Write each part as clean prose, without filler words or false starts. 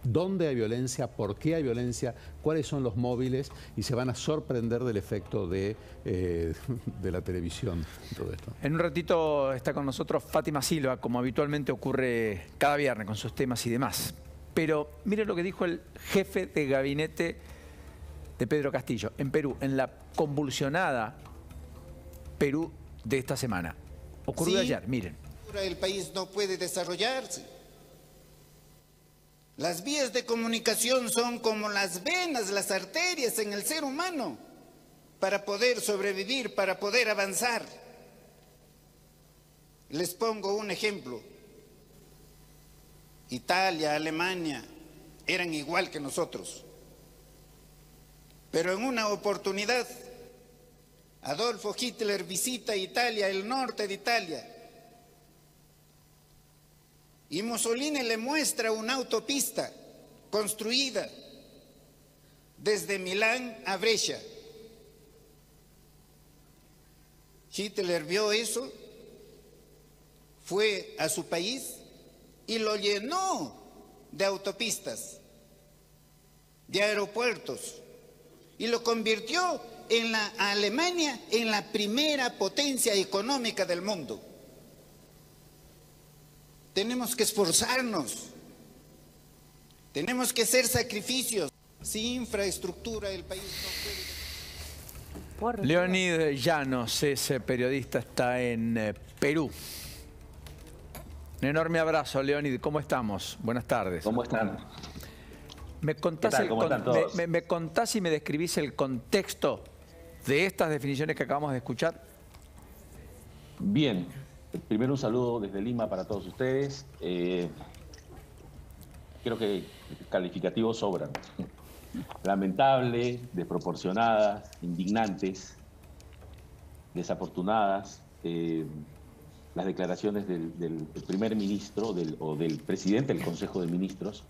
dónde hay violencia, por qué hay violencia, cuáles son los móviles, y se van a sorprender del efecto de la televisión en todo esto. En un ratito está con nosotros Fátima Silva, como habitualmente ocurre cada viernes con sus temas y demás. Pero mire lo que dijo el jefe de gabinete de Pedro Castillo en Perú, en la convulsionada Perú de esta semana. Ocurrió ayer, miren. El país no puede desarrollarse. Las vías de comunicación son como las venas, las arterias en el ser humano, para poder sobrevivir, para poder avanzar. Les pongo un ejemplo. Italia, Alemania, eran igual que nosotros. Pero en una oportunidad, Adolfo Hitler visita Italia, el norte de Italia, y Mussolini le muestra una autopista construida desde Milán a Brescia. Hitler vio eso, fue a su país y lo llenó de autopistas, de aeropuertos, y lo convirtió en la Alemania en la primera potencia económica del mundo. Tenemos que esforzarnos, tenemos que hacer sacrificios. Sin infraestructura el país no puede... Leonid Llanos, ese periodista, está en Perú. Un enorme abrazo, Leonid. ¿Cómo estamos? Buenas tardes. ¿Cómo están? ¿Me contás, me contás y me describís el contexto de estas definiciones que acabamos de escuchar? Bien. Primero un saludo desde Lima para todos ustedes. Creo que calificativos sobran. Lamentable, desproporcionadas, indignantes, desafortunadas. Las declaraciones del primer ministro o del presidente del Consejo de Ministros.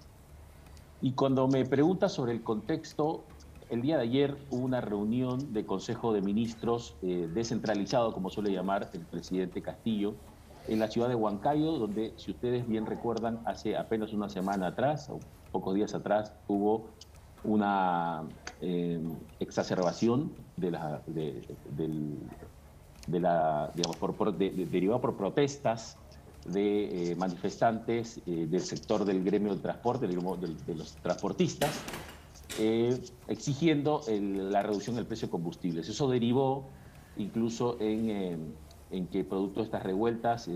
Y cuando me preguntas sobre el contexto, el día de ayer hubo una reunión de Consejo de Ministros descentralizado, como suele llamar el presidente Castillo, en la ciudad de Huancayo, donde, si ustedes bien recuerdan, hace apenas una semana atrás, o pocos días atrás, hubo una exacerbación derivada por protestas de manifestantes del sector del gremio del transporte, de los transportistas, exigiendo la reducción del precio de combustibles. Eso derivó incluso en que producto de estas revueltas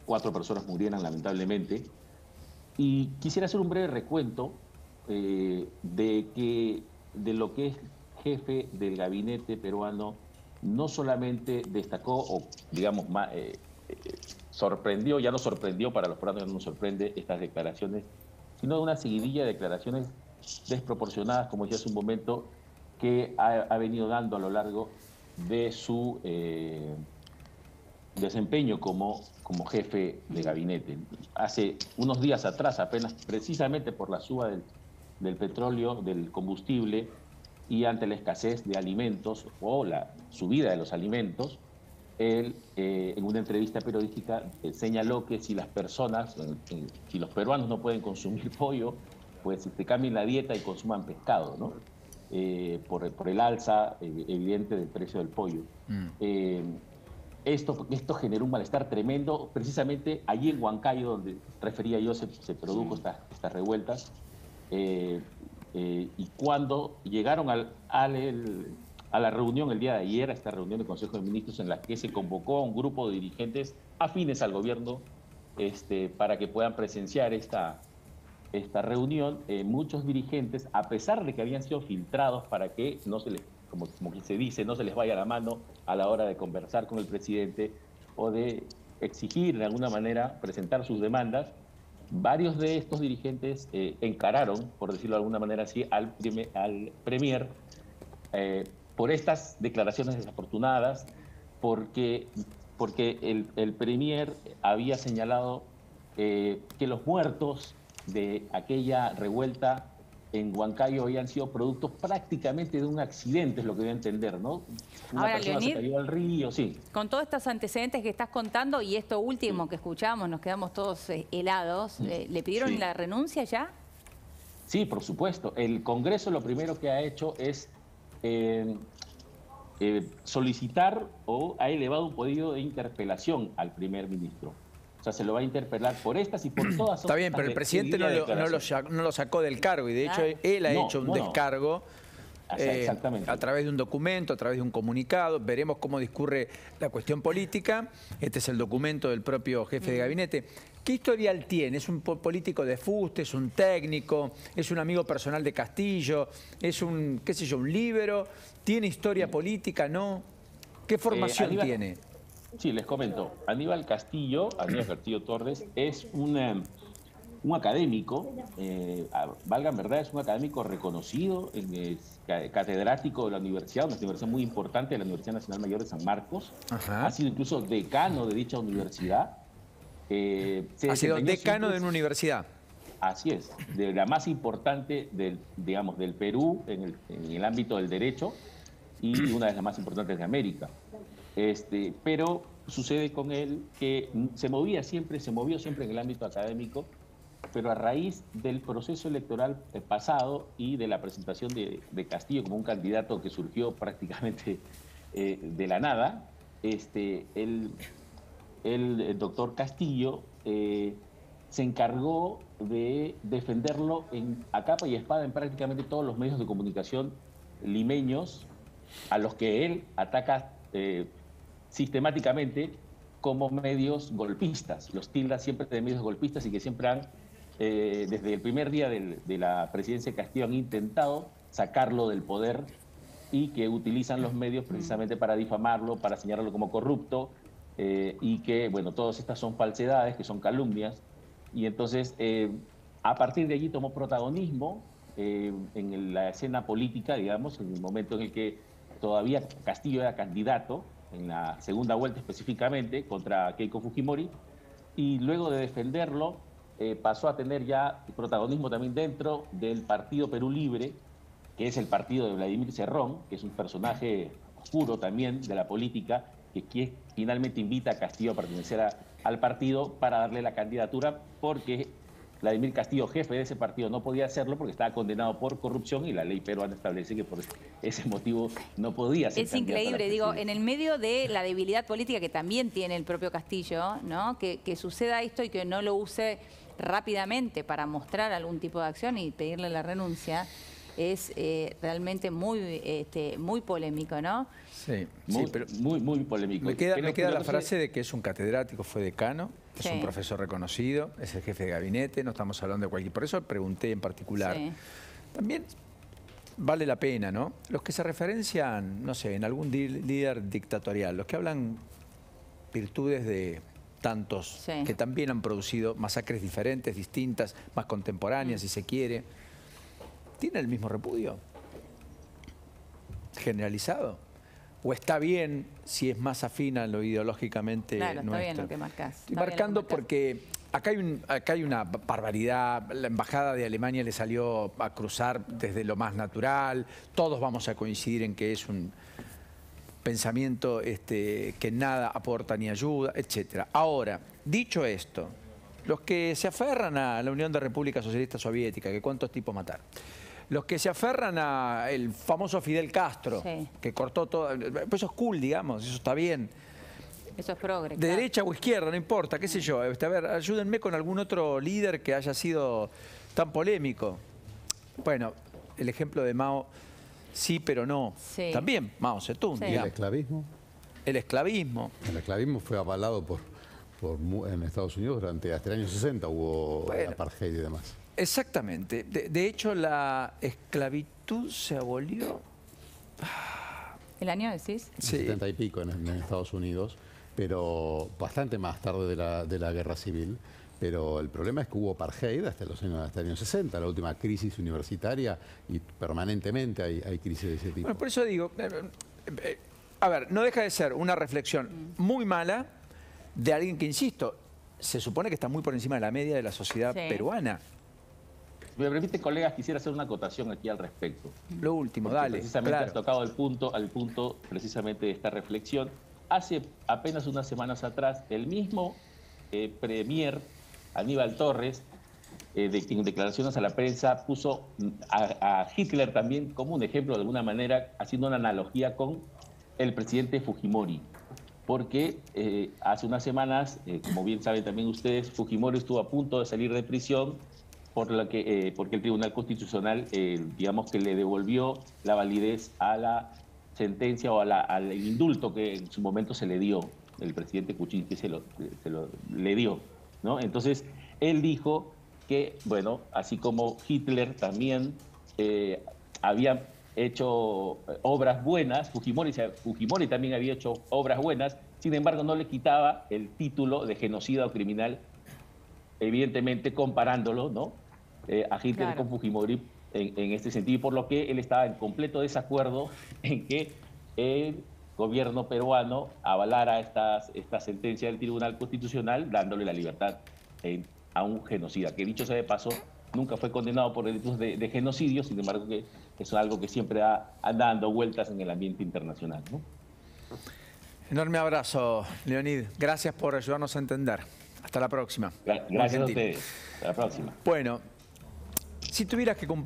4 personas murieran lamentablemente. Y quisiera hacer un breve recuento de lo que es jefe del gabinete peruano. No solamente destacó o digamos sorprendió, ya no sorprendió, para los peruanos ya no nos sorprende estas declaraciones, sino de una seguidilla de declaraciones desproporcionadas, como decía hace un momento, que ha venido dando a lo largo de su desempeño como jefe de gabinete. Hace unos días atrás, apenas precisamente por la suba del petróleo, del combustible, y ante la escasez de alimentos o la subida de los alimentos, él en una entrevista periodística señaló que si las personas, si los peruanos no pueden consumir pollo, pues cambien la dieta y consuman pescado, ¿no? Por el alza evidente del precio del pollo. Esto generó un malestar tremendo. Precisamente allí en Huancayo, donde refería yo, se produjo estas revueltas. Y cuando llegaron a la reunión el día de ayer, a esta reunión del Consejo de Ministros, en la que se convocó a un grupo de dirigentes afines al gobierno para que puedan presenciar esta reunión, muchos dirigentes, a pesar de que habían sido filtrados para que no se les, como se dice, no se les vaya la mano a la hora de conversar con el presidente o de exigir de alguna manera presentar sus demandas, varios de estos dirigentes encararon, por decirlo de alguna manera así, al premier por estas declaraciones desafortunadas, porque el premier había señalado que los muertos de aquella revuelta en Huancayo habían sido producto prácticamente de un accidente, es lo que voy a entender, ¿no? Una persona se cayó al río, sí. Con todos estos antecedentes que estás contando y esto último que escuchamos, nos quedamos todos helados. ¿Le pidieron la renuncia ya? Sí, por supuesto. El Congreso lo primero que ha hecho es solicitar o ha elevado un pedido de interpelación al primer ministro. O sea, se lo va a interpelar por estas y por todas. Está bien, pero el presidente no lo sacó del cargo y de hecho él ha hecho un descargo. Exactamente. A través de un documento, a través de un comunicado. Veremos cómo discurre la cuestión política. Este es el documento del propio jefe de gabinete. ¿Qué historial tiene? ¿Es un político de fuste? ¿Es un técnico? ¿Es un amigo personal de Castillo? ¿Es un, qué sé yo, un líbero? ¿Tiene historia política? ¿No? ¿Qué formación tiene? Sí, les comento. Aníbal Castillo Torres, es un académico, valga en verdad, es un académico reconocido, es catedrático de la universidad, una universidad muy importante, la Universidad Nacional Mayor de San Marcos. Ha sido incluso decano de dicha universidad. Ha sido decano de una universidad. Así es, de la más importante del Perú en el ámbito del derecho y una de las más importantes de América. Pero sucede con él que se movió siempre en el ámbito académico, pero a raíz del proceso electoral pasado y de la presentación de Castillo como un candidato que surgió prácticamente de la nada, el doctor Castillo se encargó de defenderlo a capa y espada en prácticamente todos los medios de comunicación limeños, a los que él ataca sistemáticamente como medios golpistas. Los tilda siempre de medios golpistas y que siempre han, desde el primer día de la presidencia de Castillo, han intentado sacarlo del poder y que utilizan los medios precisamente para difamarlo, para señalarlo como corrupto, y que, bueno, todas estas son falsedades, que son calumnias. Y entonces, a partir de allí tomó protagonismo en la escena política, digamos, en el momento en el que todavía Castillo era candidato, en la segunda vuelta específicamente, contra Keiko Fujimori, y luego de defenderlo, pasó a tener ya protagonismo también dentro del Partido Perú Libre, que es el partido de Vladimir Cerrón, que es un personaje oscuro también de la política, que finalmente invita a Castillo a pertenecer al partido para darle la candidatura, porque Vladimir Castillo, jefe de ese partido, no podía hacerlo porque estaba condenado por corrupción y la ley peruana establece que por ese motivo no podía ser candidato. Es increíble, digo, en el medio de la debilidad política que también tiene el propio Castillo, ¿no? Que suceda esto y que no lo use rápidamente para mostrar algún tipo de acción y pedirle la renuncia, es realmente muy polémico, ¿no? Sí, pero muy polémico. Me queda la frase de que es un catedrático, fue decano, es un profesor reconocido, es el jefe de gabinete, no estamos hablando de cualquier... Por eso pregunté en particular. Sí. También vale la pena, ¿no? Los que se referencian, no sé, en algún líder dictatorial, los que hablan virtudes de tantos que también han producido masacres diferentes, distintas, más contemporáneas, si se quiere, ¿tiene el mismo repudio generalizado? ¿O está bien si es más afín a lo ideológicamente nuestro? Está bien lo que marcás. Estoy marcando porque acá hay una barbaridad. La embajada de Alemania le salió a cruzar desde lo más natural. Todos vamos a coincidir en que es un pensamiento que nada aporta ni ayuda, etc. Ahora, dicho esto, los que se aferran a la Unión de Repúblicas Socialistas Soviéticas, que cuántos tipos mataron, los que se aferran al famoso Fidel Castro, que cortó todo, pues eso es cool, digamos, eso está bien. Eso es progre. De derecha o izquierda, no importa, qué sé yo. A ver, ayúdenme con algún otro líder que haya sido tan polémico. Bueno, el ejemplo de Mao, sí, pero no. Sí. También Mao Zedong. ¿Y el esclavismo? El esclavismo. El esclavismo fue avalado en Estados Unidos hasta el año 60, hubo apartheid y demás. Exactamente. De hecho, la esclavitud se abolió... ¿El año decís? Sí. 70 y pico en Estados Unidos, pero bastante más tarde de la guerra civil. Pero el problema es que hubo apartheid hasta el año 60, la última crisis universitaria, y permanentemente hay crisis de ese tipo. Bueno, por eso digo, a ver, no deja de ser una reflexión muy mala de alguien que, insisto, se supone que está muy por encima de la media de la sociedad peruana. Si me permite, colegas, quisiera hacer una acotación aquí al respecto. Lo último, porque dale. Precisamente has tocado al punto precisamente de esta reflexión. Hace apenas unas semanas atrás, el mismo premier Aníbal Torres en declaraciones a la prensa, puso a Hitler también como un ejemplo, de alguna manera, haciendo una analogía con el presidente Fujimori. Porque hace unas semanas, como bien saben también ustedes, Fujimori estuvo a punto de salir de prisión porque el Tribunal Constitucional, digamos que le devolvió la validez a la sentencia o al indulto que en su momento se le dio, el presidente Kuczynski le dio, ¿no? Entonces, él dijo que, bueno, así como Hitler también había hecho obras buenas, Fujimori también había hecho obras buenas, sin embargo no le quitaba el título de genocida o criminal, evidentemente comparándolo, ¿no? A Hitler con Fujimori en este sentido, por lo que él estaba en completo desacuerdo en que el gobierno peruano avalara esta sentencia del Tribunal Constitucional dándole la libertad a un genocida, que dicho sea de paso, nunca fue condenado por delitos de genocidio, sin embargo que es algo que siempre anda dando vueltas en el ambiente internacional, ¿no? Enorme abrazo, Leonid. Gracias por ayudarnos a entender. Hasta la próxima. Gracias a ustedes. Hasta la próxima. Bueno, si tuvieras que cumplir